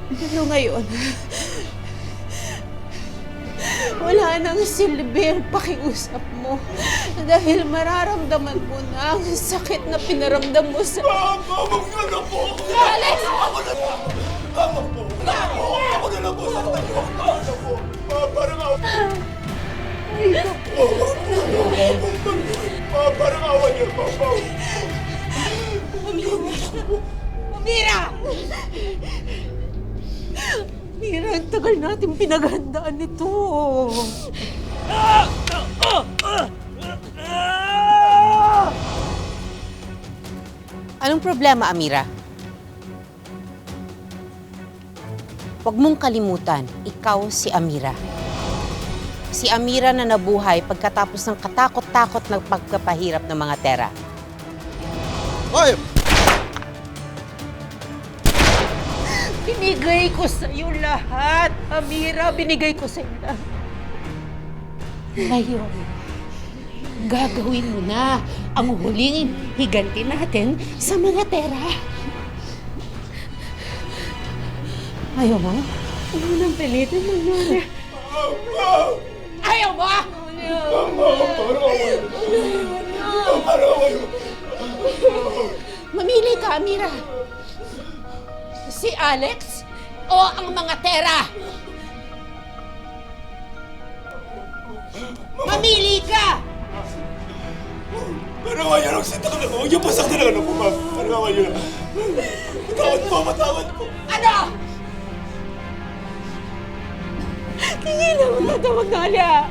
Pero ngayon, wala nang silbi ang pakiusap mo dahil mararamdaman mo na ang sakit na pinaramdam mo sa... Mama, huwag niyo na po! Alex! Ako na lang! Mama po! Ako na lang po! Saktan niyo ako! Ako na po! Mama, parang ako... Ay, naku. Mama, parang awa niyo, Mama! Amira! Amira, ang tagal natin pinaghandaan nito. Anong problema, Amira? Huwag mong kalimutan, ikaw si Amira. Si Amira na nabuhay pagkatapos ng katakot-takot na pagkapahirap ng mga Tera. Hoy! Binigay ko sa'yo lahat, Amira. Binigay ko sa'yo lahat. Ngayon, gagawin mo na ang huling higanti natin sa mga Tera. Ayaw mo? Ano nang pilitin mo, Nora? Ayaw mo? Parang awa niyo! Parang awa niyo! Mamili ka, Amira. Si Alex o ang mga Tera? Mamili ka! Parang awa niyo! Nagsita ka na po! Huwag niyo pasaktan ang anak ko, Ma'am! Parang awa niyo! Matawad po! Matawad po! Ano? Tingin na mo na ito, Magnolia.